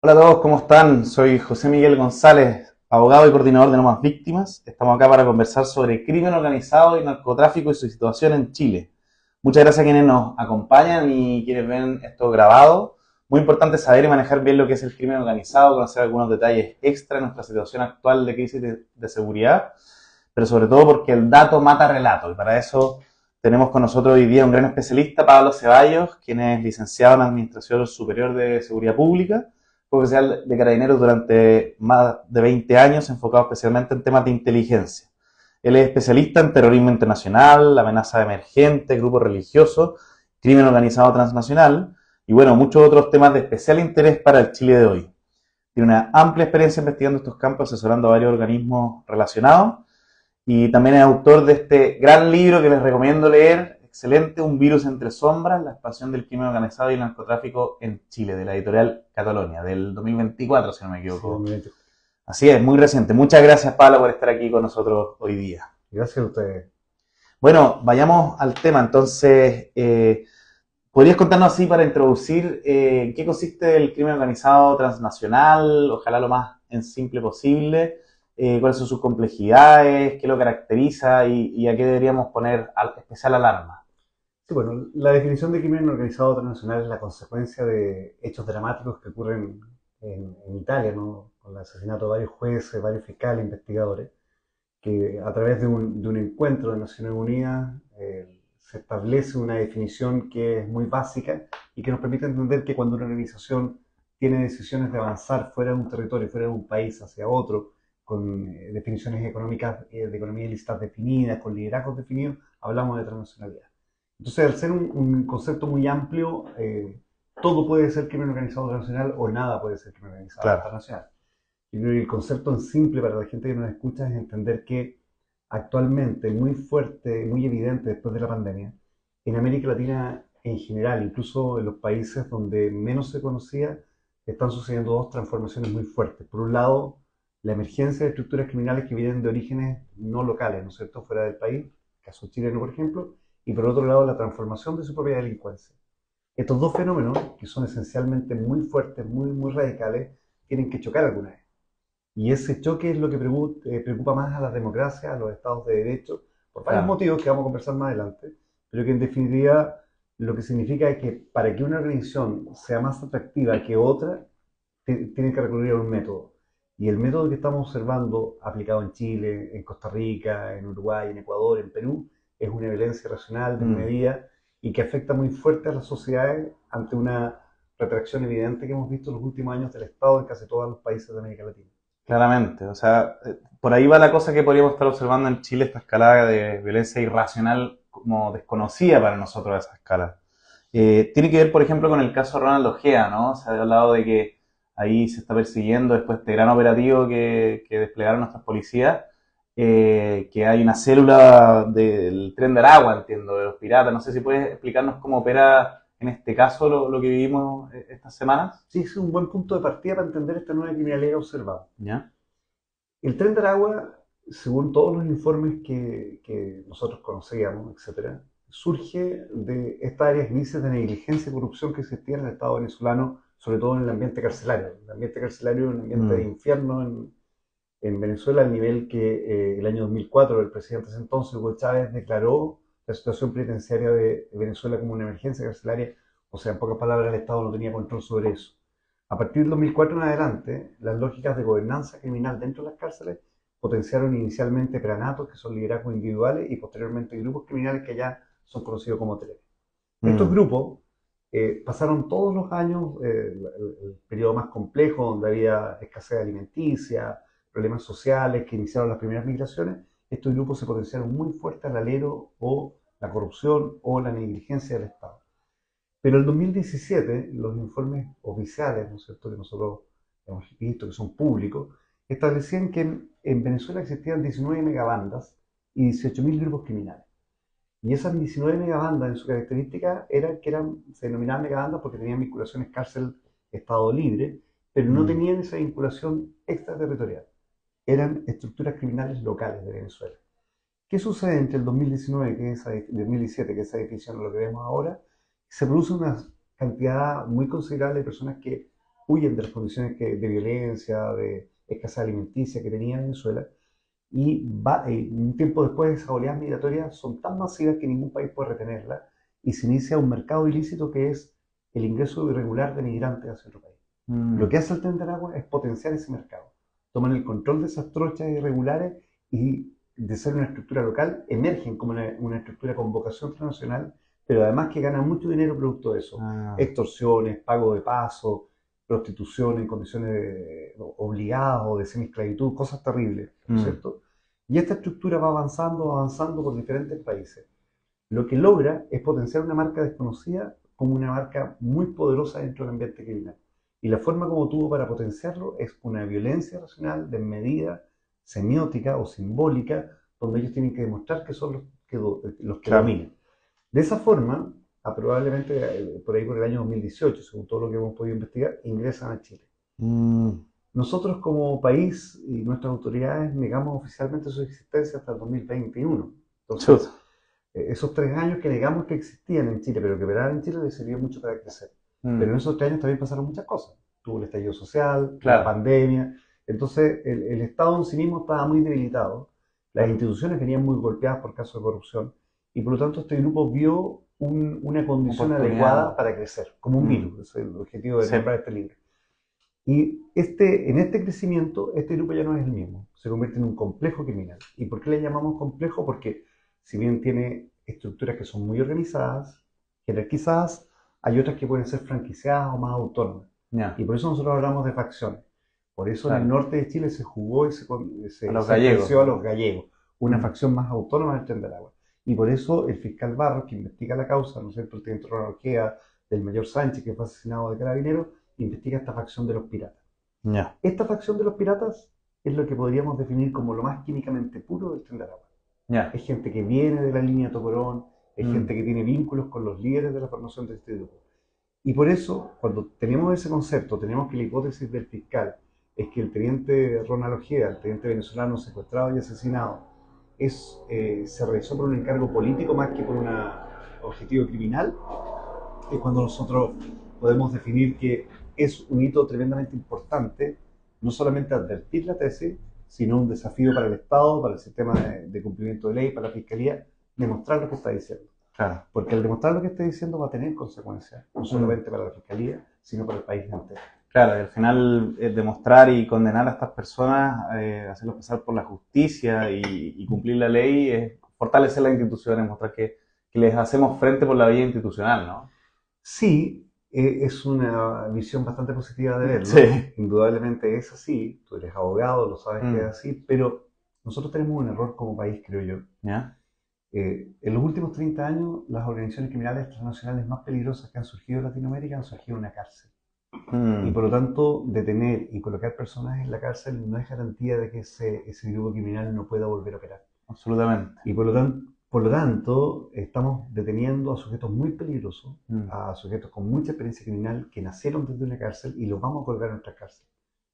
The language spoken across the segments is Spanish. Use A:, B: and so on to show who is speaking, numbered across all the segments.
A: Hola a todos, ¿cómo están? Soy José Miguel González, abogado y coordinador de No Más Víctimas. Estamos acá para conversar sobre crimen organizado y narcotráfico y su situación en Chile. Muchas gracias a quienes nos acompañan y quienes ven esto grabado. Muy importante saber y manejar bien lo que es el crimen organizado, conocer algunos detalles extra en nuestra situación actual de crisis de seguridad, pero sobre todo porque el dato mata relato. Y para eso tenemos con nosotros hoy día un gran especialista, Pablo Ceballos, quien es licenciado en Administración Superior de Seguridad Pública, fue oficial de Carabineros durante más de 20 años, enfocado especialmente en temas de inteligencia. Él es especialista en terrorismo internacional, amenaza emergente, grupos religiosos, crimen organizado transnacional y bueno, muchos otros temas de especial interés para el Chile de hoy. Tiene una amplia experiencia investigando estos campos, asesorando a varios organismos relacionados y también es autor de este gran libro que les recomiendo leer, excelente, Un virus entre sombras, la expansión del crimen organizado y el narcotráfico en Chile, de la editorial Catalonia, del 2024, si no me
B: Sí,
A: equivoco.
B: 2020.
A: Así es, muy reciente. Muchas gracias, Pablo, por estar aquí con nosotros hoy día.
B: Gracias a ustedes.
A: Bueno, vayamos al tema. Entonces, ¿podrías contarnos así para introducir en qué consiste el crimen organizado transnacional? Ojalá lo más en simple posible. ¿Cuáles son sus complejidades? ¿Qué lo caracteriza? Y a qué deberíamos poner especial alarma?
B: Sí, bueno, la definición de crimen organizado transnacional es la consecuencia de hechos dramáticos que ocurren en Italia, ¿no? Con el asesinato de varios jueces, varios fiscales, investigadores, que a través de un encuentro de Naciones Unidas se establece una definición que es muy básica y que nos permite entender que cuando una organización tiene decisiones de avanzar fuera de un territorio, fuera de un país hacia otro, con definiciones económicas de economía ilícita definidas, con liderazgos definidos, hablamos de transnacionalidad. Entonces, al ser un concepto muy amplio, todo puede ser crimen organizado transnacional o nada puede ser crimen organizado
A: Claro,
B: transnacional. Yo creo que el concepto en simple para la gente que nos escucha es entender que actualmente, muy fuerte, muy evidente después de la pandemia, en América Latina en general, incluso en los países donde menos se conocía, están sucediendo dos transformaciones muy fuertes. Por un lado, la emergencia de estructuras criminales que vienen de orígenes no locales, ¿no es cierto?, fuera del país, caso chileno, por ejemplo, y por otro lado, la transformación de su propia delincuencia. Estos dos fenómenos, que son esencialmente muy fuertes, muy radicales, tienen que chocar alguna vez. Y ese choque es lo que preocupa más a las democracias, a los estados de derecho, por varios
A: claro.
B: motivos que vamos a conversar más adelante, pero que en definitiva lo que significa es que para que una organización sea más atractiva que otra, tienen que recurrir a un método. Y el método que estamos observando aplicado en Chile, en Costa Rica, en Uruguay, en Ecuador, en Perú, es una violencia racional,
A: Mm.
B: desmedida y que afecta muy fuerte a las sociedades ante una retracción evidente que hemos visto en los últimos años del Estado en casi todos los países de América Latina.
A: Claramente, o sea, por ahí va la cosa que podríamos estar observando en Chile, esta escalada de violencia irracional como desconocida para nosotros esa escala. Tiene que ver, por ejemplo, con el caso Ronald Ojea, ¿no? Se ha hablado de que ahí se está persiguiendo después de este gran operativo que desplegaron nuestras policías, que hay una célula del Tren de Aragua, entiendo, de los piratas. No sé si puedes explicarnos cómo opera en este caso lo que vivimos estas semanas.
B: Sí, es un buen punto de partida para entender esta nueva criminalidad observada.
A: ¿Ya?
B: El tren de Aragua, según todos los informes que nosotros conocíamos, etcétera, surge de estas áreas grises de negligencia y corrupción que existían en el Estado venezolano, sobre todo en el ambiente carcelario. El ambiente carcelario es un ambiente de
A: Mm,
B: infierno en Venezuela, al nivel que el año 2004 el presidente ese entonces, Hugo Chávez, declaró la situación penitenciaria de Venezuela como una emergencia carcelaria. O sea, en pocas palabras, el Estado no tenía control sobre eso. A partir del 2004 en adelante, las lógicas de gobernanza criminal dentro de las cárceles potenciaron inicialmente pranatos, que son liderazgos individuales, y posteriormente grupos criminales que ya son conocidos como TLP. Estos
A: mm,
B: grupos pasaron todos los años el periodo más complejo, donde había escasez alimenticia, problemas sociales que iniciaron las primeras migraciones. Estos grupos se potenciaron muy fuerte al alero o la corrupción o la negligencia del Estado. Pero en 2017, los informes oficiales, ¿no es cierto?, que nosotros hemos visto, que son públicos, establecían que en Venezuela existían 19 megabandas y 18.000 grupos criminales. Y esas 19 megabandas, en su característica, se denominaban megabandas porque tenían vinculaciones cárcel-estado libre, pero no
A: mm.
B: tenían esa vinculación extraterritorial. Eran estructuras criminales locales de Venezuela. ¿Qué sucede entre el 2019, que es 2017, que es esa definición, lo que vemos ahora? Se produce una cantidad muy considerable de personas que huyen de las condiciones de violencia, de escasez alimenticia que tenía Venezuela, y un tiempo después esas oleadas migratorias son tan masivas que ningún país puede retenerlas, y se inicia un mercado ilícito que es el ingreso irregular de migrantes hacia otro país. Lo que hace el Tren de Aragua es potenciar ese mercado. Toman el control de esas trochas irregulares y de ser una estructura local, emergen como una estructura con vocación transnacional, pero además que ganan mucho dinero producto de eso.
A: Ah,
B: Extorsiones, pago de paso, prostitución en condiciones obligadas o de semiesclavitud, cosas terribles, ¿no es
A: mm,
B: cierto? Y esta estructura va avanzando, avanzando por diferentes países. Lo que logra es potenciar una marca desconocida como una marca muy poderosa dentro del ambiente criminal. Y la forma como tuvo para potenciarlo es una violencia racional, desmedida, semiótica o simbólica, donde ellos tienen que demostrar que son los que
A: claro.
B: dominan. De esa forma, probablemente por ahí por el año 2018, según todo lo que hemos podido investigar, ingresan a Chile.
A: Mm,
B: Nosotros como país y nuestras autoridades negamos oficialmente su existencia hasta el 2021. Entonces,
A: chuta.
B: esos 3 años que negamos que existían en Chile, pero que operaban en Chile, les sirvió mucho para crecer. Pero
A: Mm,
B: en esos 3 años también pasaron muchas cosas. Tuvo el estallido social, la
A: claro,
B: pandemia. Entonces, el Estado en sí mismo estaba muy debilitado. Las
A: claro.
B: instituciones venían muy golpeadas por casos de corrupción. Y por lo tanto, este grupo vio una condición adecuada
A: Oportunidad.
B: para crecer, como un
A: Mm,
B: virus. Ese es el objetivo de
A: sí,
B: nombrar este libro. Y en este crecimiento, este grupo ya no es el mismo, se convierte en un complejo criminal. ¿Y por qué le llamamos complejo? Porque si bien tiene estructuras que son muy organizadas, jerarquizadas, hay otras que pueden ser franquiciadas o más autónomas. Y
A: ya,
B: por eso nosotros hablamos de facciones. Por eso en el
A: claro.
B: norte de Chile se jugó y
A: A los
B: se
A: gallegos.
B: creció a los gallegos, una
A: Mm,
B: facción más autónoma del Tren del Agua. Y por eso el fiscal Barros, que investiga la causa, ¿no es cierto?, el teniente Ronald Ojeda, del mayor Sánchez, que fue asesinado de Carabineros, investiga esta facción de los piratas.
A: ya,
B: Esta facción de los piratas es lo que podríamos definir como lo más químicamente puro del Tren de Aragua.
A: ya.
B: Es gente que viene de la línea Tocorón, es
A: Mm,
B: gente que tiene vínculos con los líderes de la formación de este grupo. Y por eso, cuando tenemos ese concepto, tenemos que la hipótesis del fiscal es que el teniente Ronald Ojeda, el teniente venezolano secuestrado y asesinado, se realizó por un encargo político más que por un objetivo criminal, es cuando nosotros podemos definir que es un hito tremendamente importante, no solamente advertir la tesis, sino un desafío para el Estado, para el sistema de cumplimiento de ley, para la Fiscalía, demostrar lo que está diciendo.
A: claro.
B: Porque al demostrar lo que está diciendo va a tener consecuencias, no
A: Mm,
B: solamente para la Fiscalía, sino para el país entero.
A: claro, y al final demostrar y condenar a estas personas, hacerlos pasar por la justicia y cumplir la ley, es fortalecer las instituciones, mostrar que les hacemos frente por la vía institucional, ¿no?
B: Sí, es una visión bastante positiva de verlo,
A: Sí.
B: indudablemente es así, tú eres abogado, lo sabes que es
A: Mm,
B: así, pero nosotros tenemos un error como país, creo yo.
A: ¿ya?
B: En los últimos 30 años, las organizaciones criminales transnacionales más peligrosas que han surgido en Latinoamérica han surgido en una cárcel. Y
A: Mm,
B: por lo tanto, detener y colocar personas en la cárcel no es garantía de que ese grupo criminal no pueda volver a operar.
A: absolutamente.
B: Y por lo tanto, estamos deteniendo a sujetos muy peligrosos,
A: Mm.
B: a sujetos con mucha experiencia criminal que nacieron desde una cárcel y los vamos a colgar en nuestra cárcel.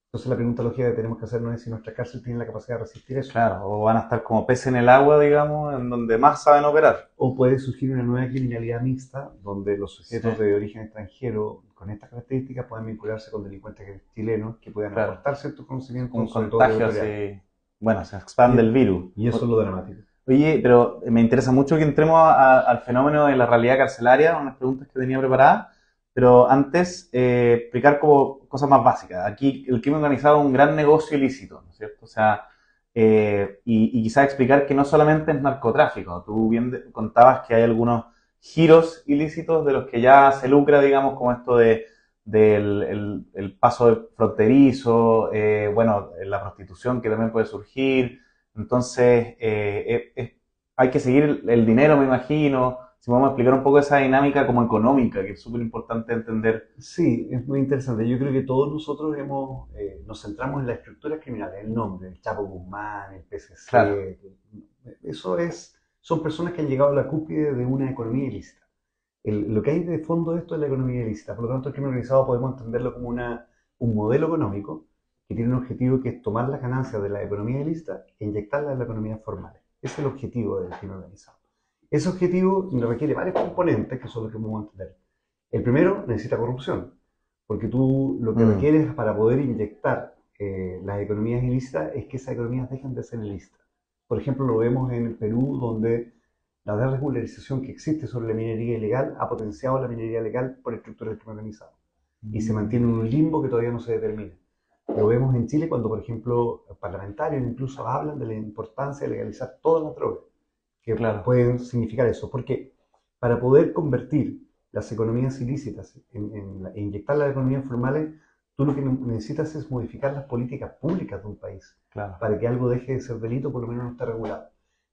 B: Entonces la pregunta lógica que tenemos que hacer no es si nuestra cárcel tiene la capacidad de resistir eso,
A: Claro, o van a estar como peces en el agua, digamos, en donde más saben operar.
B: o puede surgir una nueva criminalidad mixta donde los
A: Sí,
B: sujetos de origen extranjero con estas características puedan vincularse con delincuentes chilenos que puedan
A: claro.
B: aportar ciertos
A: Un
B: conocimientos, sobre todo
A: contagio
B: territoriales.
A: así. Bueno, se
B: Y,
A: expande el virus.
B: y eso es lo dramático.
A: Oye, pero me interesa mucho que entremos al fenómeno de la realidad carcelaria, unas preguntas que tenía preparadas, pero antes explicar como cosas más básicas. Aquí el crimen organizado es un gran negocio ilícito, ¿no es cierto? O sea, y quizás explicar que no solamente es narcotráfico, tú bien contabas que hay algunos giros ilícitos de los que ya se lucra, digamos, como esto del el paso fronterizo, bueno, la prostitución que también puede surgir, entonces, hay que seguir el dinero, me imagino. Si podemos explicar un poco esa dinámica como económica, que es súper importante entender.
B: Sí, es muy interesante. Yo creo que todos nosotros nos centramos en la estructura criminal, el nombre, el Chapo Guzmán, el
A: Claro,
B: PCC. Son personas que han llegado a la cúspide de una economía ilícita. Lo que hay de fondo de esto es la economía ilícita. Por lo tanto, el crimen organizado podemos entenderlo como un modelo económico que tiene un objetivo que es tomar las ganancias de la economía ilícita e inyectarlas en la economía formal. Ese es el objetivo del crimen organizado. Ese objetivo requiere varios componentes que son los que vamos a entender. El primero necesita corrupción. porque tú lo que
A: Mm,
B: requieres para poder inyectar las economías ilícitas es que esas economías dejen de ser ilícitas. Por ejemplo, lo vemos en el Perú, donde la desregularización que existe sobre la minería ilegal ha potenciado la minería legal por estructuras del crimen organizado y se mantiene en un limbo que todavía no se determina. Lo vemos en Chile cuando, por ejemplo, parlamentarios incluso hablan de la importancia de legalizar todas las drogas, que
A: claro,
B: pueden significar eso. Porque para poder convertir las economías ilícitas e inyectar las economías formales, tú lo que necesitas es modificar las políticas públicas de un país
A: claro,
B: para que algo deje de ser delito, por lo menos no esté regulado.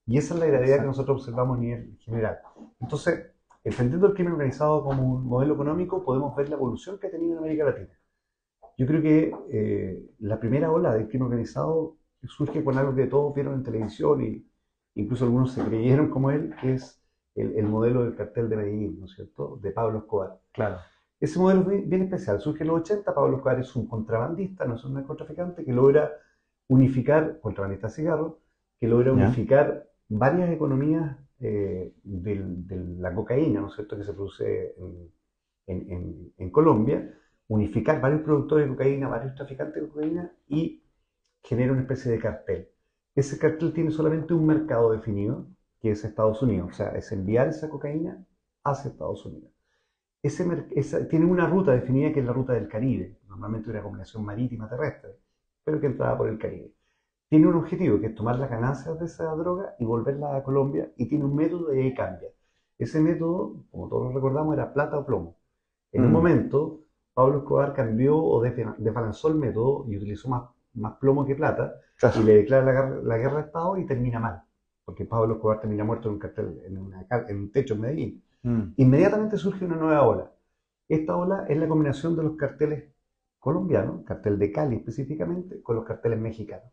B: Y esa es la gravedad que
A: exacto.
B: nosotros observamos a nivel general. Entonces, entendiendo el crimen organizado como un modelo económico, podemos ver la evolución que ha tenido en América Latina. Yo creo que la primera ola del crimen organizado surge con algo que todos vieron en televisión y incluso algunos se creyeron como él, que es el modelo del cartel de Medellín, ¿no es cierto?, de Pablo Escobar.
A: Claro.
B: Ese modelo es bien especial. Surge en los 80. Pablo Escobar es un contrabandista, no es un narcotraficante, que logra unificar, contrabandista de cigarros, que logra
A: ¿Ya?
B: unificar varias economías de la cocaína, ¿no es cierto?, que se produce en Colombia, unificar varios productores de cocaína, varios traficantes de cocaína y genera una especie de cartel. Ese cartel tiene solamente un mercado definido, que es Estados Unidos, o sea, es enviar esa cocaína hacia Estados Unidos. Tiene una ruta definida que es la ruta del Caribe, normalmente una combinación marítima terrestre, pero que entraba por el Caribe. Tiene un objetivo que es tomar las ganancias de esa droga y volverla a Colombia y tiene un método de cambio. Ese método, como todos recordamos, era plata o plomo. En un
A: Mm,
B: momento, Pablo Escobar cambió o desbalanzó el método y utilizó más plomo que plata y
A: claro.
B: le declara la guerra a Estado y termina mal, porque Pablo Escobar termina muerto en un cartel, en un techo en Medellín.
A: Mm,
B: Inmediatamente surge una nueva ola. Esta ola es la combinación de los carteles colombianos, cartel de Cali específicamente, con los carteles mexicanos.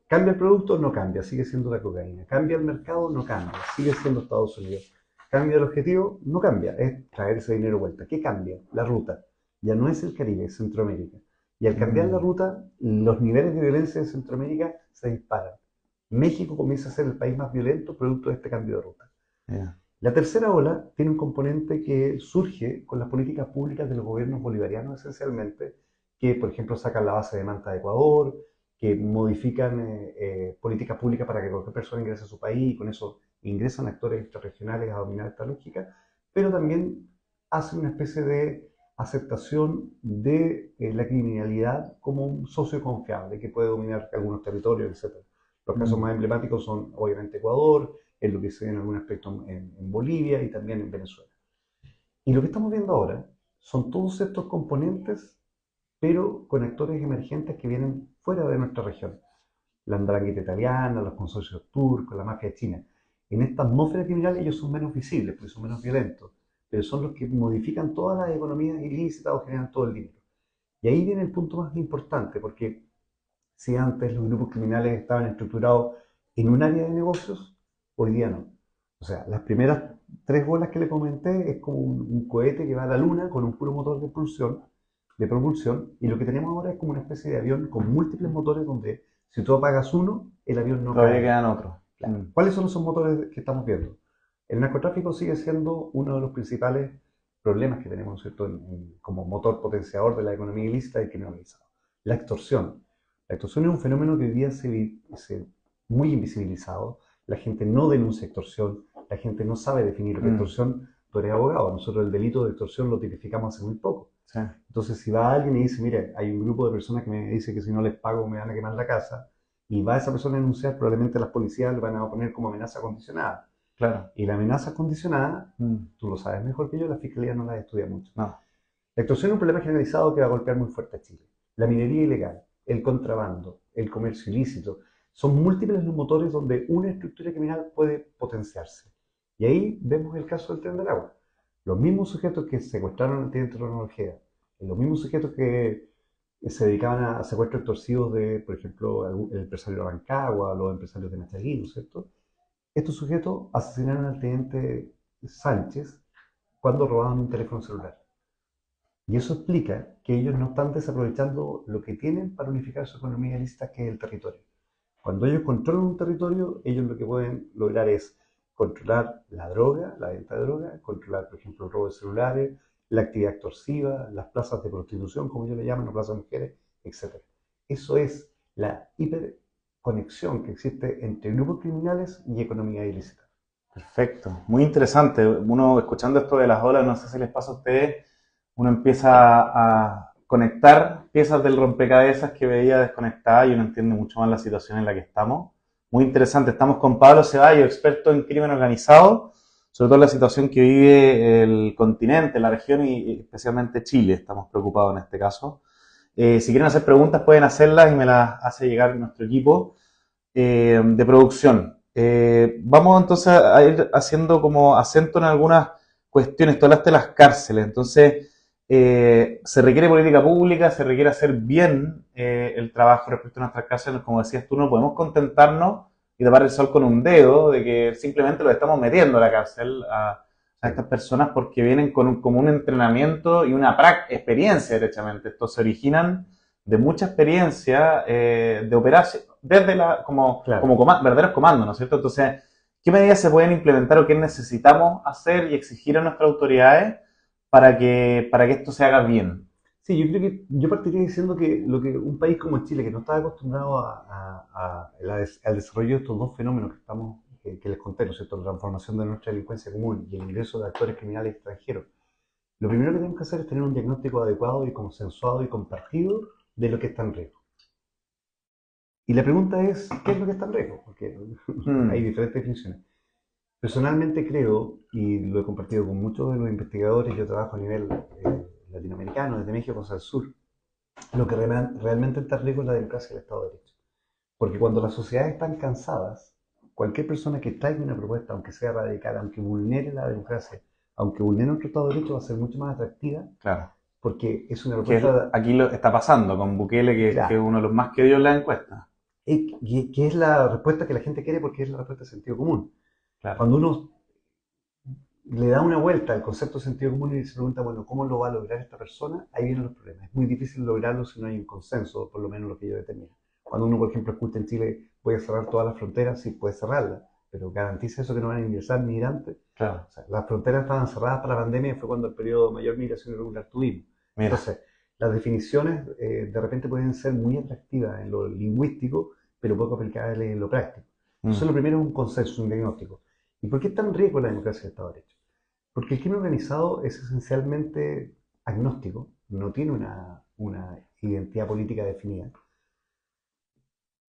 B: ¿Cambia el producto? No cambia, sigue siendo la cocaína. ¿Cambia el mercado? No cambia, sigue siendo Estados Unidos. ¿Cambia el objetivo? No cambia, es traer ese dinero de vuelta. ¿Qué cambia? La ruta. Ya no es el Caribe, es Centroamérica. Y al cambiar la
A: mm,
B: ruta, los niveles de violencia en Centroamérica se disparan. México comienza a ser el país más violento producto de este cambio de ruta.
A: ya.
B: La tercera ola tiene un componente que surge con las políticas públicas de los gobiernos bolivarianos esencialmente, que por ejemplo sacan la base de Manta de Ecuador, que modifican políticas públicas para que cualquier persona ingrese a su país y con eso ingresan actores extrarregionales a dominar esta lógica, pero también hacen una especie de aceptación de la criminalidad como un socio confiable que puede dominar algunos territorios, etc. Los casos
A: Mm,
B: más emblemáticos son obviamente Ecuador, es lo que se ve en algún aspecto en Bolivia y también en Venezuela. Y lo que estamos viendo ahora son todos estos componentes, pero con actores emergentes que vienen fuera de nuestra región. La andrangheta italiana, los consorcios turcos, la mafia china. En esta atmósfera criminal ellos son menos visibles, porque son menos violentos, pero son los que modifican todas las economías ilícitas o generan todo el dinero. Y ahí viene el punto más importante, porque si antes los grupos criminales estaban estructurados en un área de negocios, hoy día no. O sea, las primeras tres bolas que le comenté es como un cohete que va a la luna con un puro motor de propulsión, y lo que tenemos ahora es como una especie de avión con múltiples motores donde si tú apagas uno, el avión no
A: Todavía
B: cae.
A: quedan otros.
B: Claro.
A: Mm,
B: ¿Cuáles son esos motores que estamos viendo? El narcotráfico sigue siendo uno de los principales problemas que tenemos, ¿cierto? Como motor potenciador de la economía ilícita y crimen organizado. La extorsión. La extorsión es un fenómeno que hoy día se muy invisibilizado. La gente no denuncia extorsión, la gente no sabe definir lo que es
A: mm,
B: extorsión. Tú eres abogado, nosotros el delito de extorsión lo tipificamos hace muy poco.
A: sí,
B: Entonces, si va alguien y dice, mire, hay un grupo de personas que me dice que si no les pago me van a quemar la casa, y va esa persona a denunciar, probablemente las policías le van a poner como amenaza condicionada.
A: claro.
B: Y la amenaza condicionada,
A: Mm,
B: tú lo sabes mejor que yo, la fiscalía no la estudia mucho.
A: no,
B: La extorsión es un problema generalizado que va a golpear muy fuerte a Chile. La minería ilegal, el contrabando, el comercio ilícito, son múltiples los motores donde una estructura criminal puede potenciarse. Y ahí vemos el caso del Tren del Agua. Los mismos sujetos que secuestraron al teniente Ronald Ojeda, los mismos sujetos que se dedicaban a secuestros extorsivos de, por ejemplo, el empresario de Rancagua, los empresarios de Machalí, ¿no es cierto? Estos sujetos asesinaron al teniente Sánchez cuando robaban un teléfono celular. Y eso explica que ellos no están desaprovechando lo que tienen para unificar su economía ilícita, que es el territorio. Cuando ellos controlan un territorio, ellos lo que pueden lograr es controlar la droga, la venta de droga, controlar, por ejemplo, el robo de celulares, la actividad extorsiva, las plazas de prostitución, como yo le llamo, las plazas de mujeres, etcétera. Eso es la hiperconexión que existe entre grupos criminales y economía ilícita.
A: Perfecto, muy interesante. Uno escuchando esto de las olas, no sé si les pasa a ustedes, uno empieza a conectar piezas del rompecabezas que veía desconectadas y uno entiende mucho más la situación en la que estamos. Muy interesante. Estamos con Pablo Ceballos, experto en crimen organizado, sobre todo la situación que vive el continente, la región y especialmente Chile. Estamos preocupados en este caso. Si quieren hacer preguntas pueden hacerlas y me las hace llegar nuestro equipo de producción. Vamos entonces a ir haciendo como acento en algunas cuestiones. Tú hablaste de las cárceles, entonces se requiere política pública, se requiere hacer bien el trabajo respecto a nuestras cárceles. Como decías tú, no podemos contentarnos y tapar el sol con un dedo de que simplemente lo estamos metiendo a la cárcel a estas personas porque vienen con como un entrenamiento y una experiencia derechamente. Estos se originan de mucha experiencia de operación, desde
B: Claro.
A: verdaderos comandos, ¿no es cierto? Entonces, ¿qué medidas se pueden implementar o qué necesitamos hacer y exigir a nuestras autoridades para que esto se haga bien?
B: Sí, yo creo que yo partiría diciendo que lo que un país como Chile, que no está acostumbrado al desarrollo de estos dos fenómenos que les conté, ¿no es cierto? La transformación de nuestra delincuencia común y el ingreso de actores criminales extranjeros. Lo primero que tenemos que hacer es tener un diagnóstico adecuado y consensuado y compartido de lo que está en riesgo. Y la pregunta es, ¿qué es lo que está en riesgo? Porque hay
A: Mm,
B: diferentes definiciones. Personalmente creo, y lo he compartido con muchos de los investigadores, yo trabajo a nivel latinoamericano, desde México hacia el sur, lo que realmente está en riesgo es la democracia y el Estado de Derecho. Porque cuando las sociedades están cansadas, cualquier persona que traiga una propuesta, aunque sea radical, aunque vulnere la democracia, aunque vulnere nuestro Estado de Derecho, va a ser mucho más atractiva
A: claro.
B: porque es una propuesta,
A: Aquí lo está pasando con Bukele, que es
B: claro,
A: uno de los más queridos en la encuesta.
B: que es la respuesta que la gente quiere porque es la respuesta de sentido común.
A: Claro.
B: Cuando uno le da una vuelta al concepto de sentido común y se pregunta, bueno, ¿cómo lo va a lograr esta persona? Ahí vienen los problemas. Es muy difícil lograrlo si no hay un consenso, por lo menos lo que yo determino. Cuando uno, por ejemplo, escucha en Chile, voy a cerrar todas las fronteras, sí, puede cerrarlas, pero garantiza eso que no van a ingresar migrantes.
A: Claro.
B: O sea, las fronteras estaban cerradas para la pandemia y fue cuando el periodo de mayor migración irregular tuvimos.
A: Mira.
B: Entonces, las definiciones de repente pueden ser muy atractivas en lo lingüístico, pero poco aplicables en lo práctico. Entonces,
A: Mm,
B: lo primero es un consenso, un diagnóstico. ¿Y por qué es tan riesgo la democracia del Estado de Derecho? Porque el crimen organizado es esencialmente agnóstico, no tiene una identidad política definida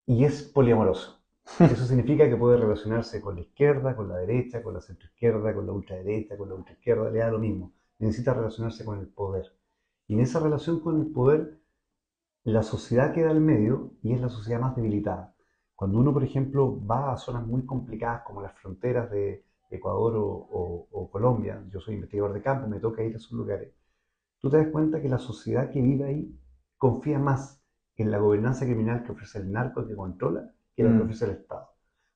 B: y es poliamoroso. Eso significa que puede relacionarse con la izquierda, con la derecha, con la centroizquierda, con la ultraderecha, con la ultraizquierda, le da lo mismo. Necesita relacionarse con el poder. Y en esa relación con el poder, la sociedad queda al medio y es la sociedad más debilitada. Cuando uno, por ejemplo, va a zonas muy complicadas como las fronteras de Ecuador o Colombia, yo soy investigador de campo, me toca ir a esos lugares, tú te das cuenta que la sociedad que vive ahí confía más en la gobernanza criminal que ofrece el narco que controla que la que
A: mm,
B: ofrece el Estado.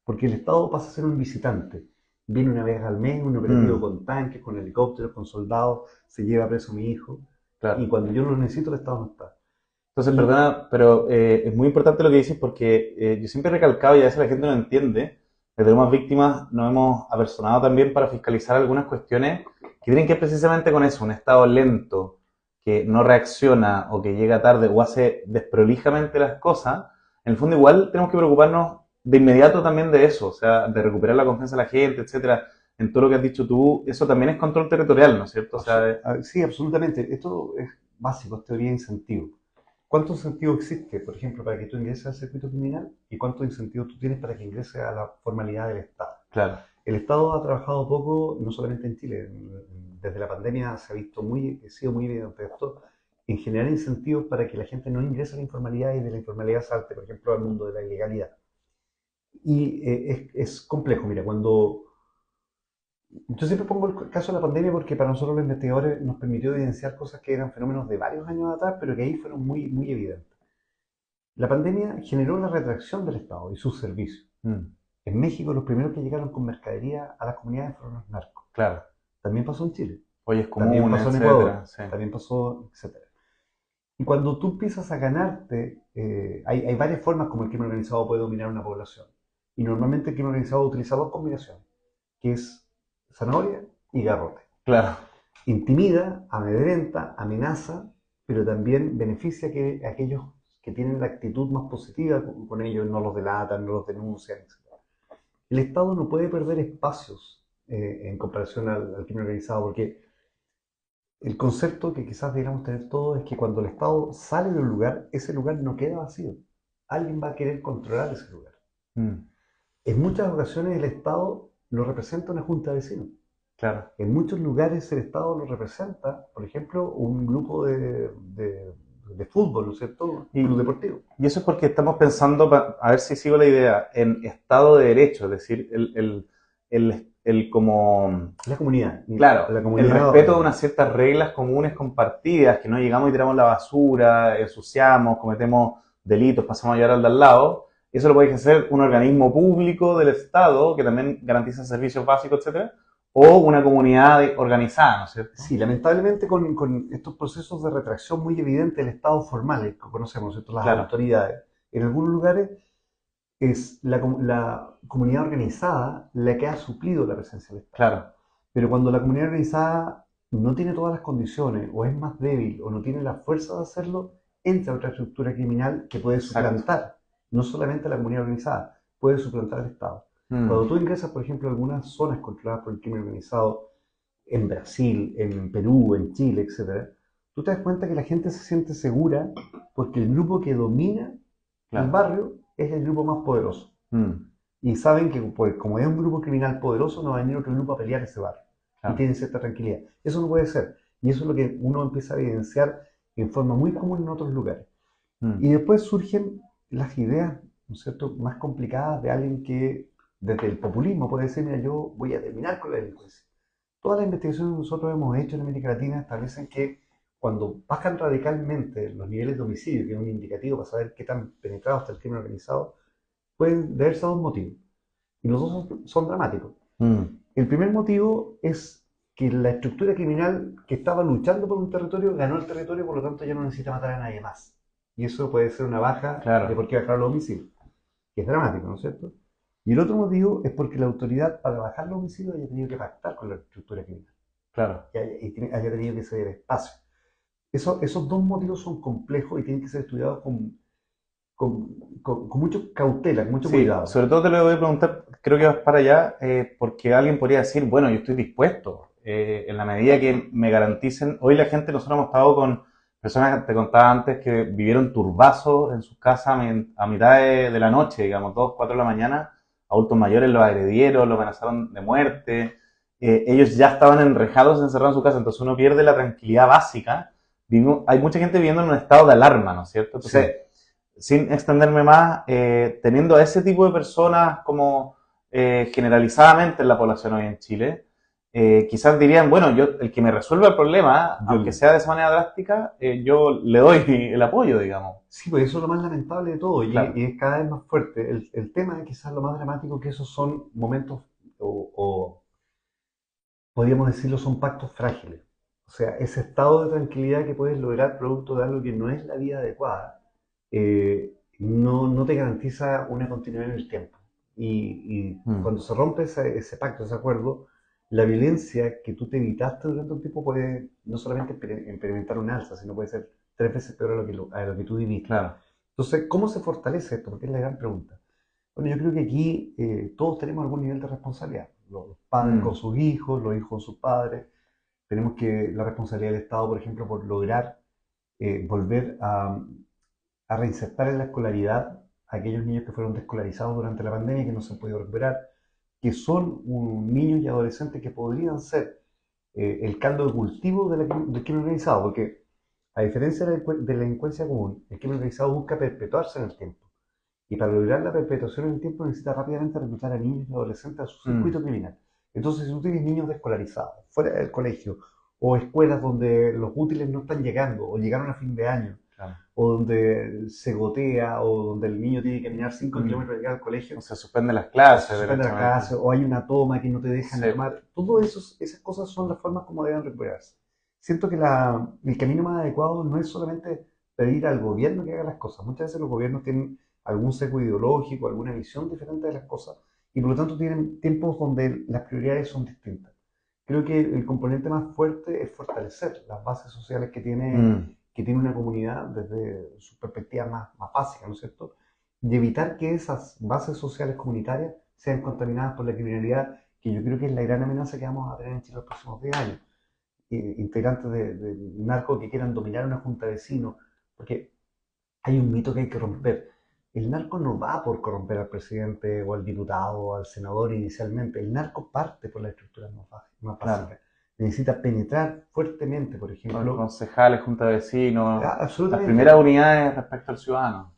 B: Porque el Estado pasa a ser un visitante. Viene una vez al mes, un operativo
A: mm,
B: con tanques, con helicópteros, con soldados, se lleva preso a mi hijo. Y
A: claro.
B: cuando yo lo necesito, el Estado no está.
A: Entonces,
B: Y
A: perdona, pero es muy importante lo que dices porque yo siempre he recalcado y a veces la gente no entiende, que tenemos víctimas, nos hemos apersonado también para fiscalizar algunas cuestiones que tienen que ver precisamente con eso, un estado lento, que no reacciona o que llega tarde o hace desprolijamente las cosas. En el fondo igual tenemos que preocuparnos de inmediato también de eso, o sea, de recuperar la confianza de la gente, etcétera. En todo lo que has dicho tú, eso también es control territorial, ¿no es cierto? O sea,
B: sí, absolutamente. Esto es básico, es teoría de incentivo. ¿Cuánto incentivo existe, por ejemplo, para que tú ingreses al circuito criminal y cuánto incentivo tú tienes para que ingreses a la formalidad del Estado?
A: claro.
B: El Estado ha trabajado poco, no solamente en Chile, desde la pandemia se ha visto ha sido muy evidente esto, en generar incentivos para que la gente no ingrese a la informalidad y de la informalidad salte, por ejemplo, al mundo de la ilegalidad. Y es complejo, mira, cuando yo siempre pongo el caso de la pandemia porque para nosotros los investigadores nos permitió evidenciar cosas que eran fenómenos de varios años atrás, pero que ahí fueron muy, muy evidentes. La pandemia generó la retracción del Estado y sus servicios.
A: Mm,
B: En México, los primeros que llegaron con mercadería a las comunidades fueron los narcos.
A: claro.
B: También pasó en Chile,
A: Ollas
B: también
A: comunes,
B: pasó en
A: etcétera,
B: Ecuador,
A: sí.
B: también pasó, etcétera. Y cuando tú empiezas a ganarte, hay varias formas como el crimen organizado puede dominar una población. Y normalmente el crimen organizado utiliza dos combinaciones, que es zanahoria y garrote.
A: Claro.
B: Intimida, amedrenta, amenaza, pero también beneficia a aquellos que tienen la actitud más positiva con ellos, no los delatan, no los denuncian, etc. El Estado no puede perder espacios en comparación al crimen organizado, porque el concepto que quizás deberíamos tener todos es que cuando el Estado sale de un lugar, ese lugar no queda vacío. Alguien va a querer controlar ese lugar.
A: Mm,
B: En muchas ocasiones el Estado lo representa una junta de vecinos.
A: claro.
B: En muchos lugares el Estado lo representa, por ejemplo, un grupo de fútbol, ¿no es cierto? Un club
A: Y,
B: deportivo.
A: y eso es porque estamos pensando, a ver si sigo la idea, en Estado de Derecho, es decir, el como,
B: La comunidad.
A: claro,
B: La
A: el
B: comunidad.
A: respeto de unas ciertas reglas comunes compartidas, que no llegamos y tiramos la basura, ensuciamos, cometemos delitos, pasamos a llevar al de al lado. Eso lo puede hacer un organismo público del Estado que también garantiza servicios básicos, etcétera, o una comunidad organizada, ¿no es cierto?
B: Sí, lamentablemente con estos procesos de retracción muy evidentes del Estado formal, el que conocemos, ¿cierto? Las
A: Claro,
B: autoridades, en algunos lugares es la comunidad organizada la que ha suplido la presencia del Estado.
A: claro,
B: Pero cuando la comunidad organizada no tiene todas las condiciones, o es más débil, o no tiene la fuerza de hacerlo, entra otra estructura criminal que puede
A: exacto.
B: suplantar, no solamente a la comunidad organizada, puede suplantar al Estado.
A: Mm,
B: Cuando tú ingresas, por ejemplo, a algunas zonas controladas por el crimen organizado, en Brasil, en Perú, en Chile, etcétera, tú te das cuenta que la gente se siente segura porque el grupo que domina el
A: claro.
B: barrio es el grupo más poderoso.
A: Mm,
B: Y saben que pues, como es un grupo criminal poderoso, no va a venir otro grupo a pelear ese barrio. Y
A: claro.
B: tienen cierta tranquilidad. Eso no puede ser. Y eso es lo que uno empieza a evidenciar en forma muy común en otros lugares.
A: Mm,
B: Y después surgen las ideas, ¿no es cierto?, más complicadas de alguien que desde el populismo puede decir, mira, yo voy a terminar con la delincuencia. Todas las investigaciones que nosotros hemos hecho en América Latina establecen que cuando bajan radicalmente los niveles de homicidio, que es un indicativo para saber qué tan penetrado está el crimen organizado, pueden deberse a dos motivos. Y los dos son dramáticos.
A: mm,
B: El primer motivo es que la estructura criminal que estaba luchando por un territorio ganó el territorio, por lo tanto ya no necesita matar a nadie más. Y eso puede ser una baja de
A: claro,
B: por qué bajar los homicidios, que es dramático, ¿no es cierto? Y el otro motivo es porque la autoridad, para bajar los homicidios, haya tenido que pactar con la estructura criminal
A: claro.
B: y haya tenido que ceder espacio. Esos dos motivos son complejos y tienen que ser estudiados con mucha cautela, con mucho
A: Sí,
B: cuidado.
A: sobre todo te lo voy a preguntar, creo que vas para allá, porque alguien podría decir, bueno, yo estoy dispuesto, en la medida que me garanticen, hoy la gente, nosotros hemos estado con personas que te contaba antes que vivieron turbazos en sus casas a mitad de la noche, digamos, 2, 4 de la mañana, adultos mayores los agredieron, los amenazaron de muerte, ellos ya estaban enrejados, encerrados en su casa, entonces uno pierde la tranquilidad básica. Hay mucha gente viviendo en un estado de alarma, ¿no es cierto? Entonces,
B: Sí.
A: sin extenderme más, teniendo a ese tipo de personas como generalizadamente en la población hoy en Chile, quizás dirían, bueno, yo, el que me resuelva el problema,
B: Yo,
A: aunque sea de esa manera drástica, yo le doy el apoyo, digamos.
B: sí, pues eso es lo más lamentable de todo
A: Claro,
B: y es cada vez más fuerte. El tema es quizás lo más dramático que esos son momentos o podríamos decirlo, son pactos frágiles. O sea, ese estado de tranquilidad que puedes lograr producto de algo que no es la vida adecuada, no te garantiza una continuidad en el tiempo. Y
A: mm,
B: cuando se rompe ese pacto, ese acuerdo, la violencia que tú te evitaste durante un tiempo puede no solamente experimentar un alza, sino puede ser tres veces peor a lo que tú viviste.
A: claro.
B: Entonces, ¿cómo se fortalece esto? Porque es la gran pregunta. Bueno, yo creo que aquí todos tenemos algún nivel de responsabilidad. Los padres con
A: Mm,
B: sus hijos, los hijos con sus padres. Tenemos que la responsabilidad del Estado, por ejemplo, por lograr volver a reinsertar en la escolaridad a aquellos niños que fueron desescolarizados durante la pandemia y que no se han podido recuperar, que son niños y adolescentes que podrían ser el caldo de cultivo del crimen organizado, porque a diferencia de la delincuencia común, el crimen organizado busca perpetuarse en el tiempo. Y para lograr la perpetuación en el tiempo necesita rápidamente reclutar a niños y adolescentes a su
A: mm,
B: circuito criminal. Entonces, si tú tienes niños desescolarizados, fuera del colegio, o escuelas donde los útiles no están llegando, o llegaron a fin de año,
A: claro.
B: o donde se gotea, o donde el niño tiene que caminar 5
A: Mm.
B: kilómetros para llegar al colegio,
A: O se suspenden las
B: o se
A: clases,
B: suspende la
A: derechamente.
B: clase, o hay una toma que no te dejan
A: Sí,
B: tomar. Todas esas cosas son las formas como deben recuperarse. Siento que el camino más adecuado no es solamente pedir al gobierno que haga las cosas. Muchas veces los gobiernos tienen algún seco ideológico, alguna visión diferente de las cosas, y por lo tanto tienen tiempos donde las prioridades son distintas. creo que el componente más fuerte es fortalecer las bases sociales
A: Mm,
B: que tiene una comunidad desde su perspectiva más básica, ¿no es cierto? Y evitar que esas bases sociales comunitarias sean contaminadas por la criminalidad, que yo creo que es la gran amenaza que vamos a tener en Chile los próximos 10 años. Integrantes de narcos que quieran dominar una junta de vecinos, porque hay un mito que hay que romper. El narco no va por corromper al presidente o al diputado o al senador inicialmente. El narco parte por las estructuras más
A: claro.
B: básicas. Necesita penetrar fuertemente, por
A: Los
B: ejemplo.
A: concejales, junta de vecinos, las
B: Absolutamente.
A: primeras unidades respecto al ciudadano.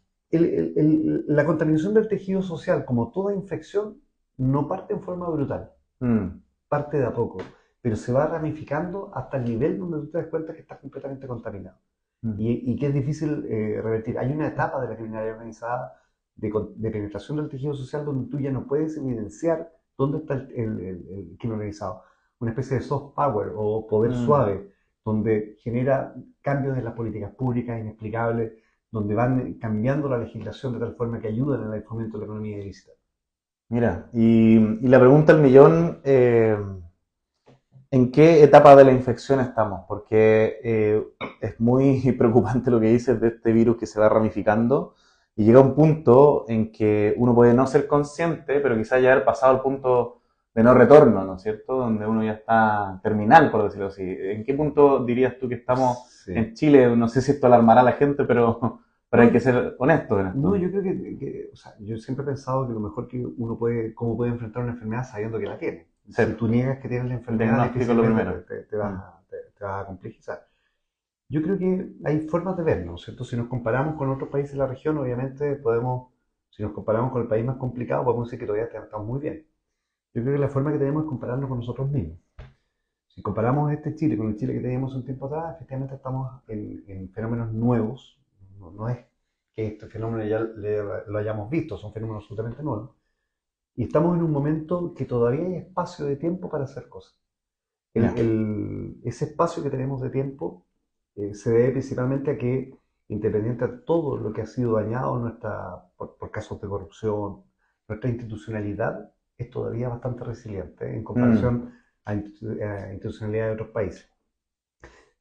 B: La contaminación del tejido social, como toda infección, no parte en forma brutal,
A: Mm,
B: parte de a poco, pero se va ramificando hasta el nivel donde tú te das cuenta que estás completamente contaminado.
A: mm.
B: Y que es difícil revertir. Hay una etapa de la criminalidad organizada de penetración del tejido social donde tú ya no puedes evidenciar dónde está el crimen organizado. Una especie de soft power o poder
A: Mm.
B: suave, donde genera cambios en las políticas públicas inexplicables, donde van cambiando la legislación de tal forma que ayudan en el fomento de la economía ilícita.
A: Mira, y la pregunta al millón, ¿en qué etapa de la infección estamos? Porque es muy preocupante lo que dices de este virus que se va ramificando y llega un punto en que uno puede no ser consciente, pero quizás ya haber pasado el punto de no retorno, ¿no es cierto? Donde uno ya está terminal, por decirlo así. ¿En qué punto dirías tú que estamos
B: Sí.
A: en Chile? No sé si esto alarmará a la gente, pero
B: No,
A: hay que ser honesto en
B: no,
A: esto.
B: yo creo o sea, yo siempre he pensado que lo mejor que uno puede, cómo puede enfrentar una enfermedad sabiendo que la tiene.
A: Sí,
B: Si tú niegas que tienes la
A: el
B: enfermedad,
A: diagnóstico es lo
B: difícilmente
A: primero. Mm,
B: te vas a complejizar. Yo creo que hay formas de verlo, ¿cierto? Si nos comparamos con otros países de la región, obviamente podemos, si nos comparamos con el país más complicado, podemos decir que todavía estamos muy bien. Yo creo que la forma que tenemos es compararnos con nosotros mismos. Si comparamos este Chile con el Chile que teníamos un tiempo atrás, efectivamente estamos en fenómenos nuevos. No es que este fenómeno ya lo hayamos visto, son fenómenos absolutamente nuevos. Y estamos en un momento que todavía hay espacio de tiempo para hacer cosas.
A: ya.
B: Ese espacio que tenemos de tiempo se debe principalmente a que, independiente de todo lo que ha sido dañado por casos de corrupción, nuestra institucionalidad es todavía bastante resiliente en
A: Mm,
B: comparación a institucionalidad de otros países.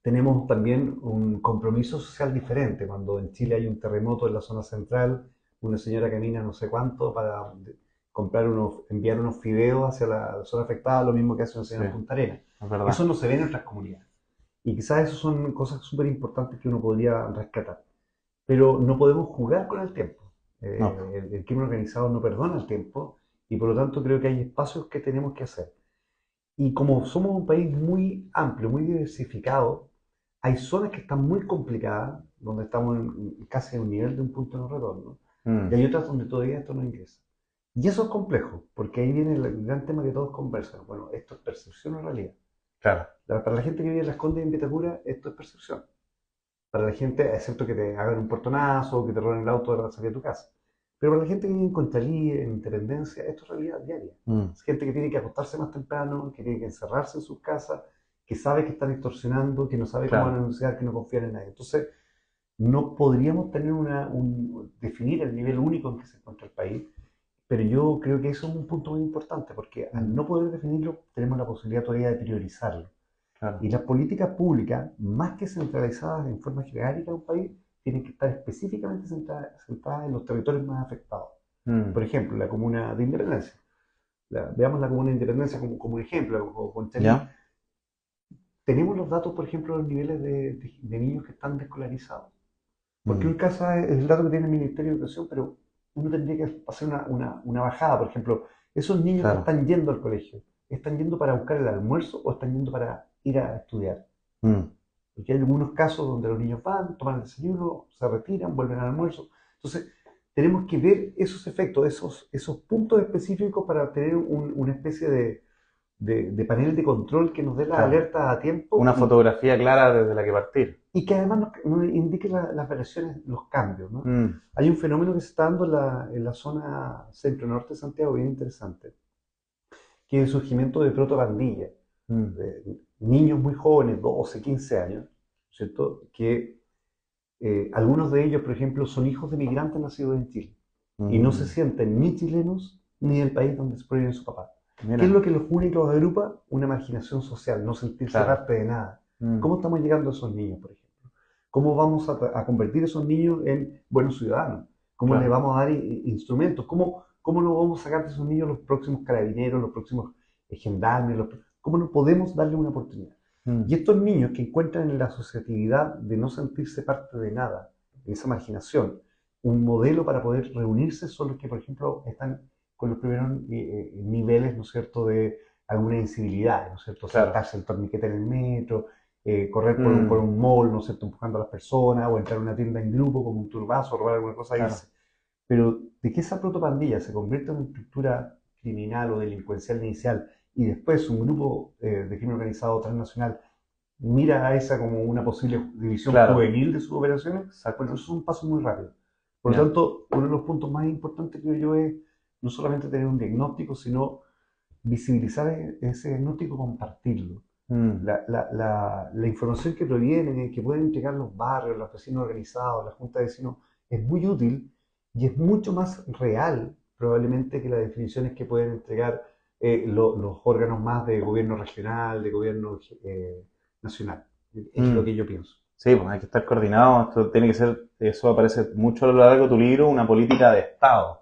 B: Tenemos también un compromiso social diferente. Cuando en Chile hay un terremoto en la zona central, una señora camina no sé cuánto para enviar unos fideos hacia la zona afectada, lo mismo que hace una
A: sí,
B: señora en Punta Arenas.
A: es
B: Eso
A: verdad.
B: no se ve en otras comunidades. Y quizás eso son cosas súper importantes que uno podría rescatar. Pero no podemos jugar con el tiempo.
A: No,
B: El crimen organizado no perdona el tiempo y por lo tanto creo que hay espacios que tenemos que hacer. Y como somos un país muy amplio, muy diversificado, hay zonas que están muy complicadas, donde estamos casi en un nivel de un punto de no retorno, y
A: mm,
B: hay otras donde todavía esto no ingresa. Y eso es complejo, porque ahí viene el gran tema que todos conversan. Bueno, ¿esto es percepción o realidad?
A: claro.
B: Para la gente que vive en Las Condes y en Vitacura, esto es percepción. Para la gente, excepto que te hagan un portonazo o que te roben el auto de la salida de tu casa. Pero para la gente que vive en Conchalí, en Independencia, esto es realidad diaria.
A: Mm,
B: Es gente que tiene que acostarse más temprano, que tiene que encerrarse en sus casas, que sabe que están extorsionando, que no sabe cómo van a
A: claro.
B: denunciar, que no confían en nadie. Entonces, no podríamos tener definir el nivel único en que se encuentra el país, pero yo creo que eso es un punto muy importante, porque al
A: Mm,
B: no poder definirlo, tenemos la posibilidad todavía de priorizarlo.
A: claro.
B: Y las políticas públicas, más que centralizadas en forma jerárquica en un país, tienen que estar específicamente centradas en los territorios más afectados.
A: Mm,
B: Por ejemplo, la comuna de Independencia. Veamos la comuna de Independencia como un ejemplo, o Conchalí.
A: ¿ya?
B: Tenemos los datos, por ejemplo, de los niveles de niños que están descolarizados. Porque
A: Mm,
B: un caso es el dato que tiene el Ministerio de Educación, pero uno tendría que hacer una bajada. Por ejemplo, esos niños que
A: claro.
B: están yendo al colegio, ¿están yendo para buscar el almuerzo o están yendo para ir a estudiar?
A: Mm,
B: Porque hay algunos casos donde los niños van, toman el desayuno, se retiran, vuelven al almuerzo. Entonces, tenemos que ver esos efectos, esos puntos específicos para tener una especie de panel de control que nos dé la
A: claro.
B: alerta a tiempo
A: Una fotografía clara desde la que partir.
B: y que además nos indique las variaciones, los cambios, ¿no?
A: Mm,
B: Hay un fenómeno que se está dando en la zona centro-norte de Santiago bien interesante, que es el surgimiento de protobandillas,
A: mm,
B: de niños muy jóvenes, 12, 15 años, ¿cierto? Que algunos de ellos, por ejemplo, son hijos de migrantes nacidos en Chile y no se
A: mm,
B: sienten ni chilenos ni del país donde proviene su papá. ¿Qué es
A: Mira,
B: lo que los une y los agrupa? Una marginación social, no sentirse
A: claro.
B: parte de nada.
A: Mm,
B: ¿Cómo estamos llegando a esos niños, por ejemplo? ¿Cómo vamos a convertir a esos niños en buenos ciudadanos? ¿Cómo les
A: claro.
B: vamos a dar instrumentos? ¿Cómo nos vamos a sacar de esos niños los próximos carabineros, los próximos gendarmes? ¿Cómo no podemos darle una oportunidad?
A: Mm,
B: Y estos niños que encuentran en la asociatividad de no sentirse parte de nada, en esa marginación, un modelo para poder reunirse son los que, por ejemplo, están con los primeros niveles, ¿no es cierto?, de alguna incivilidad, ¿no es cierto?,
A: claro.
B: saltarse el torniquete en el metro, correr por
A: Mm,
B: un mall, ¿no es cierto?, empujando a las personas, o entrar a una tienda en grupo como un turbazo, robar alguna cosa e
A: claro.
B: irse. Pero de que esa protopandilla se convierta en una estructura criminal o delincuencial inicial y después un grupo de crimen organizado transnacional mira a esa como una posible división
A: Claro.
B: juvenil de sus operaciones, bueno,
A: Exacto.
B: eso es un paso muy rápido. Por lo
A: Ya.
B: tanto, uno de los puntos más importantes creo yo es no solamente tener un diagnóstico, sino visibilizar ese diagnóstico, compartirlo.
A: Mm,
B: La información que proviene, que pueden entregar los barrios, los vecinos organizados, la junta de vecinos, es muy útil y es mucho más real probablemente que las definiciones que pueden entregar los órganos más de gobierno regional, de gobierno nacional. Es lo
A: mm.
B: que yo pienso.
A: Sí, pues hay que estar coordinado. Esto tiene que ser, eso aparece mucho a lo largo de tu libro, una política de Estado,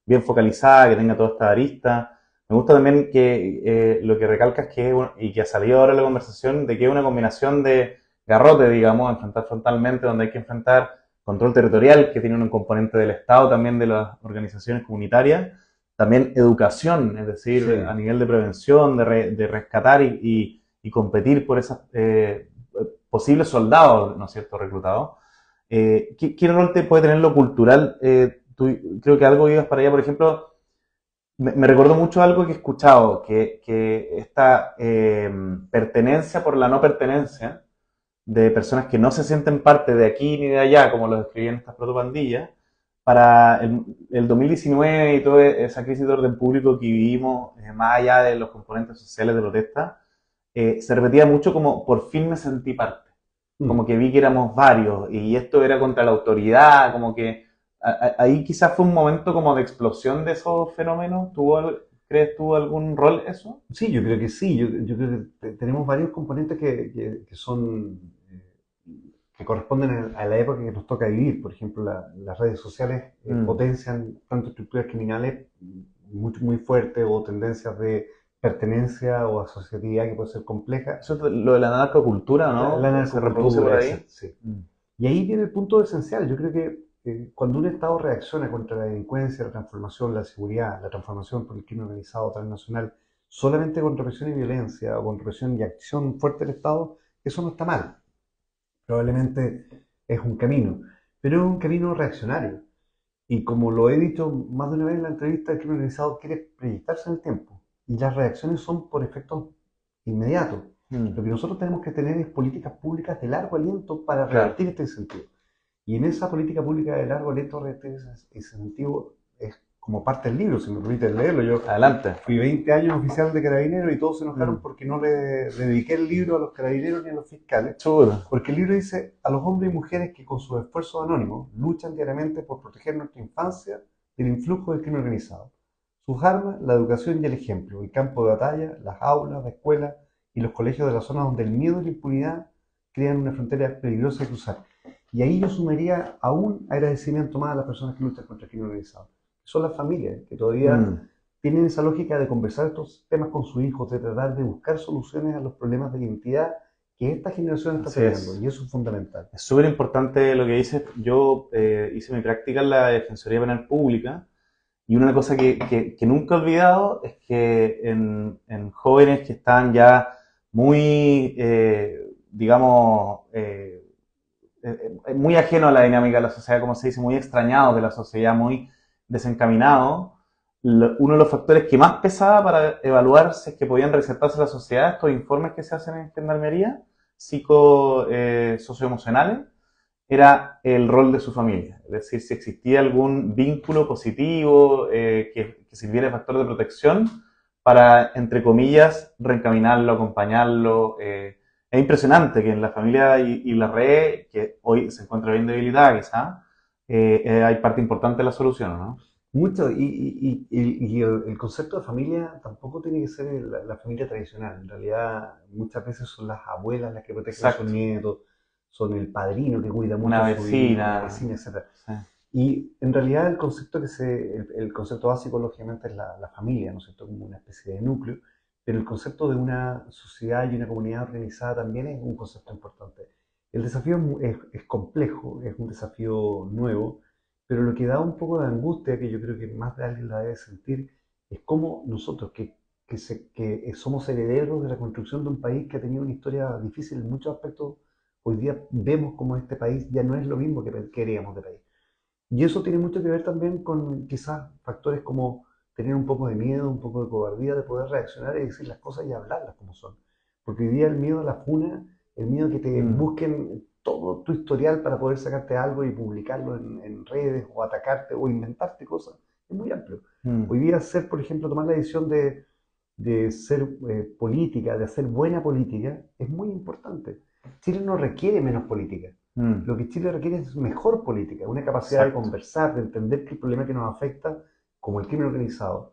A: bien focalizada, que tenga toda esta arista. Me gusta también que lo que recalcas que y que ha salido ahora en la conversación, de que es una combinación de garrote, digamos, enfrentar frontalmente, donde hay que enfrentar control territorial, que tiene un componente del Estado, también de las organizaciones comunitarias, también educación, es decir, a
B: Sí.
A: nivel de prevención, de rescatar y competir por esas posibles soldados, ¿no es cierto?, reclutados. ¿Qué rol te puede tener lo cultural? Creo que algo ibas para allá, por ejemplo, me recuerdo mucho algo que he escuchado, que esta pertenencia por la no pertenencia de personas que no se sienten parte de aquí ni de allá, como lo describían estas protopandillas, para el 2019 y toda esa crisis de orden público que vivimos, más allá de los componentes sociales de protesta, se repetía mucho como por fin me sentí parte, como
B: Mm.
A: que vi que éramos varios y esto era contra la autoridad, como que ahí quizás fue un momento como de explosión de esos fenómenos. ¿Crees tú algún rol eso?
B: Sí, yo creo que sí. Yo creo que tenemos varios componentes que son que corresponden a la época que nos toca vivir. Por ejemplo, las redes sociales
A: Mm.
B: potencian tanto estructuras criminales muy fuertes o tendencias de pertenencia o asociatividad que puede ser compleja.
A: Eso es lo de la narcocultura,
B: La
A: ¿no? Se reproduce por
B: narcocultura,
A: ahí.
B: exacto, sí.
A: Mm.
B: Y ahí viene el punto esencial. Yo creo que cuando un Estado reacciona contra la delincuencia, la transformación, la seguridad, la transformación por el crimen organizado transnacional, solamente con represión y violencia o con represión y acción fuerte del Estado, eso no está mal. Probablemente es un camino, pero es un camino reaccionario. Y como lo he dicho más de una vez en la entrevista, el crimen organizado quiere proyectarse en el tiempo. Y las reacciones son por efectos inmediatos.
A: Mm.
B: Lo que nosotros tenemos que tener es políticas públicas de largo aliento para
A: Claro.
B: revertir este incentivo. Y en esa política pública de largo aliento, revertir ese incentivo es como parte del libro, si me permiten leerlo. Yo
A: Adelante.
B: fui 20 años oficial de carabineros y todos se enojaron
A: Mm.
B: porque no le dediqué el libro a los carabineros ni a los fiscales.
A: Chuta.
B: Porque el libro dice a los hombres y mujeres que con sus esfuerzos anónimos luchan diariamente por proteger nuestra infancia del influjo del crimen organizado. Sus armas, la educación y el ejemplo, el campo de batalla, las aulas, las escuelas y los colegios de la zona donde el miedo y la impunidad crean una frontera peligrosa de cruzar. Y ahí yo sumaría aún agradecimiento más a las personas que luchan contra el crimen organizado. Son las familias que todavía
A: Mm.
B: tienen esa lógica de conversar estos temas con sus hijos, de tratar de buscar soluciones a los problemas de identidad que esta generación está
A: Así
B: teniendo,
A: es.
B: y eso es fundamental.
A: Es súper importante lo que dices. Yo hice mi práctica en la Defensoría Penal Pública y una cosa que nunca he olvidado es que en jóvenes que están ya muy, digamos, muy ajenos a la dinámica de la sociedad, como se dice, muy extrañados de la sociedad, muy desencaminados, uno de los factores que más pesaba para evaluar si es que podían reinsertarse a la sociedad, estos informes que se hacen en gendarmería, socioemocionales, era el rol de su familia. Es decir, si existía algún vínculo positivo que sirviera de factor de protección para, entre comillas, reencaminarlo, acompañarlo. Es impresionante que en la familia y la red, que hoy se encuentra bien debilitada quizá, hay parte importante de la solución, ¿no?
B: Mucho, y el concepto de familia tampoco tiene que ser la familia tradicional. En realidad, muchas veces son las abuelas las que protegen a sus
A: Exacto.
B: nietos, son el padrino que cuida mucho
A: Una
B: a su hijo, una
A: vecina.
B: vecina, etcétera.
A: Sí.
B: Y en realidad el concepto el concepto básico, lógicamente, es la familia, ¿no es cierto? Como una especie de núcleo, pero el concepto de una sociedad y una comunidad organizada también es un concepto importante. El desafío es complejo, es un desafío nuevo, pero lo que da un poco de angustia, que yo creo que más de alguien la debe sentir, es cómo nosotros, que somos herederos de la construcción de un país que ha tenido una historia difícil en muchos aspectos, hoy día vemos como este país ya no es lo mismo que queríamos de país. Y eso tiene mucho que ver también con quizás factores como tener un poco de miedo, un poco de cobardía de poder reaccionar y decir las cosas y hablarlas como son. Porque hoy día el miedo a la funa, el miedo a que te
A: Mm,
B: busquen todo tu historial para poder sacarte algo y publicarlo en redes o atacarte o inventarte cosas, es muy amplio.
A: mm,
B: Hoy día hacer, por ejemplo, tomar la decisión de ser política, de hacer buena política, es muy importante. Chile no requiere menos política.
A: mm.
B: Lo que Chile requiere es mejor política, una capacidad de
A: Exacto.
B: conversar, de entender que el problema que nos afecta, como el crimen organizado,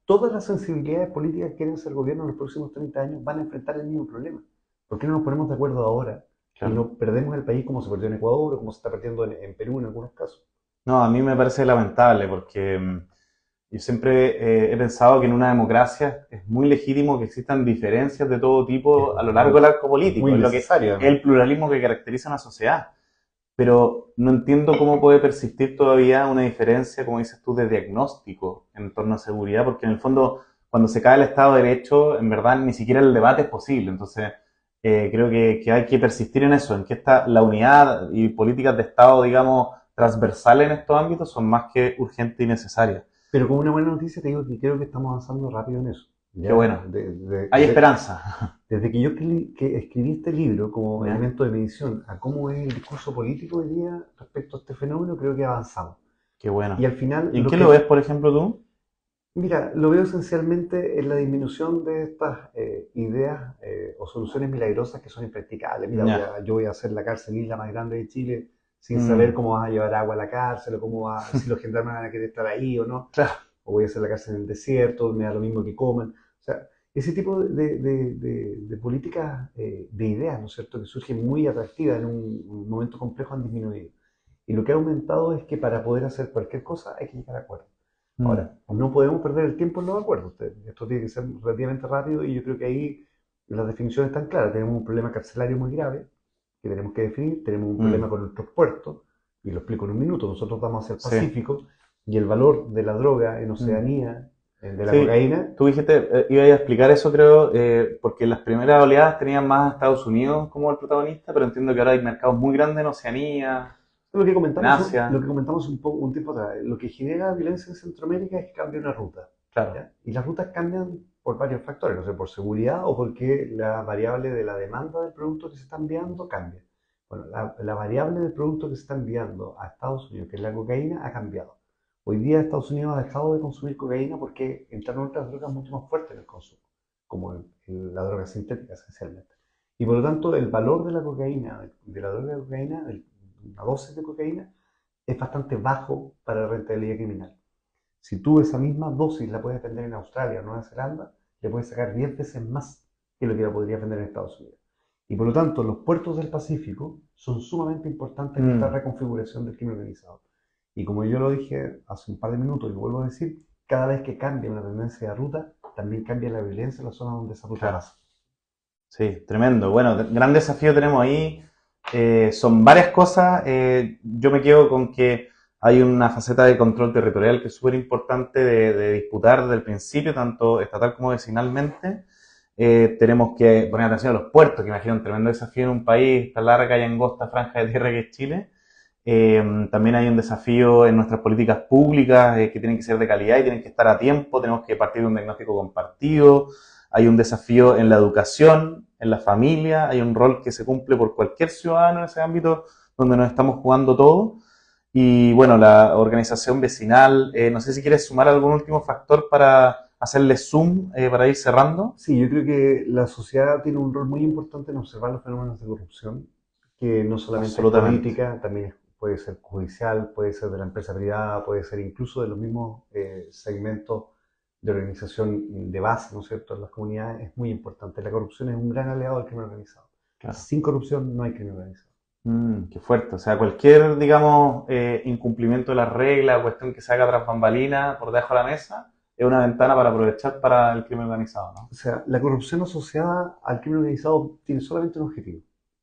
B: todas las sensibilidades políticas que quieren ser gobierno en los próximos 30 años van a enfrentar el mismo problema. ¿Por qué no nos ponemos de acuerdo ahora y
A: Claro.
B: no perdemos el país como se perdió en Ecuador o como se está perdiendo en Perú en algunos casos?
A: No, a mí me parece lamentable porque yo siempre he pensado que en una democracia es muy legítimo que existan diferencias de todo tipo a lo largo del arco
B: Es
A: político,
B: muy
A: es lo que es
B: necesario además.
A: el pluralismo que caracteriza a una sociedad. Pero no entiendo cómo puede persistir todavía una diferencia, como dices tú, de diagnóstico en torno a seguridad, porque en el fondo, cuando se cae el Estado de Derecho, en verdad ni siquiera el debate es posible. Entonces, creo que hay que persistir en eso, en que la unidad y políticas de Estado, digamos, transversales en estos ámbitos son más que urgentes y necesarias.
B: Pero con una buena noticia te digo que creo que estamos avanzando rápido en eso.
A: Qué
B: ¿Ya?
A: bueno. Hay esperanza.
B: Desde que yo que escribí este libro como
A: ¿Ya?
B: elemento de medición a cómo es el discurso político hoy día respecto a este fenómeno, creo que avanzamos.
A: Qué
B: Y
A: bueno.
B: al final,
A: ¿Y en qué lo ves, por ejemplo, tú?
B: mira, lo veo esencialmente en la disminución de estas ideas o soluciones milagrosas que son impracticables. Mira,
A: Ya.
B: yo voy a hacer la cárcel isla más grande de Chile sin saber
A: Mm,
B: cómo vas a llevar agua a la cárcel o si los gendarmes van a querer estar ahí o no,
A: claro.
B: o voy a hacer la cárcel en el desierto, me da lo mismo que coman. O sea, ese tipo de políticas, de ideas, ¿no es cierto?, que surgen muy atractivas en un momento complejo han disminuido. Y lo que ha aumentado es que para poder hacer cualquier cosa hay que llegar a acuerdos.
A: Mm,
B: Ahora, no podemos perder el tiempo en los acuerdos. Esto tiene que ser relativamente rápido y yo creo que ahí las definiciones están claras. Tenemos un problema carcelario muy grave que tenemos que definir, tenemos un problema
A: mm,
B: con nuestros puertos, y lo explico en un minuto. Nosotros vamos hacia el
A: sí.
B: Pacífico y el valor de la droga en
A: Mm.
B: Oceanía, de la
A: Sí,
B: cocaína,
A: tú dijiste, iba a explicar eso creo, porque las primeras oleadas tenían más a Estados Unidos como el protagonista, pero entiendo que ahora hay mercados muy grandes en Oceanía, en
B: lo
A: Asia.
B: que comentamos un tiempo atrás. Lo que genera violencia en Centroamérica es que cambia una ruta.
A: Claro.
B: ¿Ya? Y las rutas cambian por varios factores, no sé, por seguridad o porque la variable de la demanda del producto que se está enviando cambia. Bueno, la variable del producto que se está enviando a Estados Unidos, que es la cocaína, ha cambiado. Hoy día Estados Unidos ha dejado de consumir cocaína porque entraron otras drogas mucho más fuertes en el consumo, como la droga sintética esencialmente. Y por lo tanto, el valor de la cocaína, de la droga de cocaína, de una dosis de cocaína, es bastante bajo para la rentabilidad criminal. Si tú esa misma dosis la puedes vender en Australia o Nueva Zelanda, le puedes sacar 10 veces más que lo que la podrías vender en Estados Unidos. Y por lo tanto, los puertos del Pacífico son sumamente importantes en esta
A: Mm,
B: reconfiguración del crimen organizado. Y como yo lo dije hace un par de minutos y lo vuelvo a decir, cada vez que cambia una tendencia de ruta, también cambia la violencia en la zona donde esa ruta
A: claro.
B: pasa.
A: Sí, tremendo. Bueno, gran desafío tenemos ahí. Son varias cosas. Yo me quedo con que hay una faceta de control territorial que es súper importante de disputar desde el principio, tanto estatal como vecinalmente. Tenemos que poner atención a los puertos, que imagino un tremendo desafío en un país tan larga y angosta franja de tierra que es Chile. También hay un desafío en nuestras políticas públicas que tienen que ser de calidad y tienen que estar a tiempo. Tenemos que partir de un diagnóstico compartido. Hay un desafío en la educación, en la familia. Hay un rol que se cumple por cualquier ciudadano en ese ámbito donde nos estamos jugando todo. Y bueno, la organización vecinal. No sé si quieres sumar algún último factor para hacerle zoom para ir cerrando.
B: Sí, yo creo que la sociedad tiene un rol muy importante en observar los fenómenos de corrupción, que no solamente es
A: Absolutamente.
B: política, también es puede ser judicial, puede ser de la empresa privada, puede ser incluso de los mismos segmentos de organización de base, ¿no es cierto?, en las comunidades, es muy importante. La corrupción es un gran aliado del crimen organizado.
A: Claro.
B: Sin corrupción no hay crimen organizado.
A: Qué fuerte. O sea, cualquier, digamos, incumplimiento de las reglas, cuestión que se haga tras bambalinas, por debajo de la mesa, es una ventana para aprovechar para el crimen organizado, ¿no?
B: O sea, la corrupción asociada al crimen organizado tiene solamente un objetivo,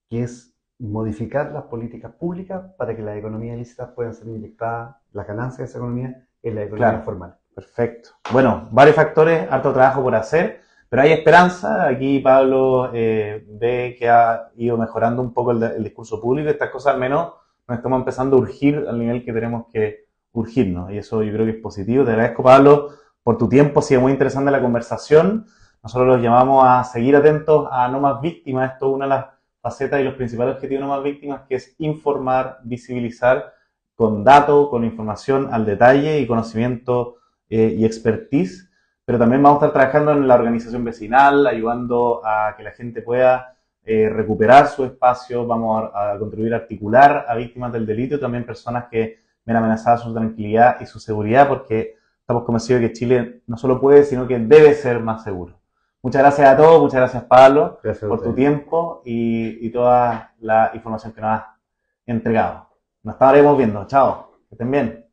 B: que es modificar las políticas públicas para que las economías ilícitas puedan ser inyectadas, las ganancias de esa economía, en la economía
A: Claro.
B: formal.
A: Perfecto. Bueno, varios factores, harto trabajo por hacer, pero hay esperanza. Aquí Pablo ve que ha ido mejorando un poco el discurso público. Estas cosas al menos nos estamos empezando a urgir al nivel que tenemos que urgirnos. Y eso yo creo que es positivo. Te agradezco, Pablo, por tu tiempo. Ha sido muy interesante la conversación. Nosotros los llamamos a seguir atentos a No Más Víctimas. Esto es una de las facetas y los principales objetivos de No Más Víctimas, que es informar, visibilizar con datos, con información al detalle y conocimiento y expertise, pero también vamos a estar trabajando en la organización vecinal, ayudando a que la gente pueda recuperar su espacio, vamos a contribuir a articular a víctimas del delito y también personas que ven amenazada su tranquilidad y su seguridad, porque estamos convencidos de que Chile no solo puede, sino que debe ser más seguro. Muchas gracias a todos, muchas gracias Pablo por tu tiempo y toda la información que nos has entregado. Nos estaremos viendo, chao, que estén bien.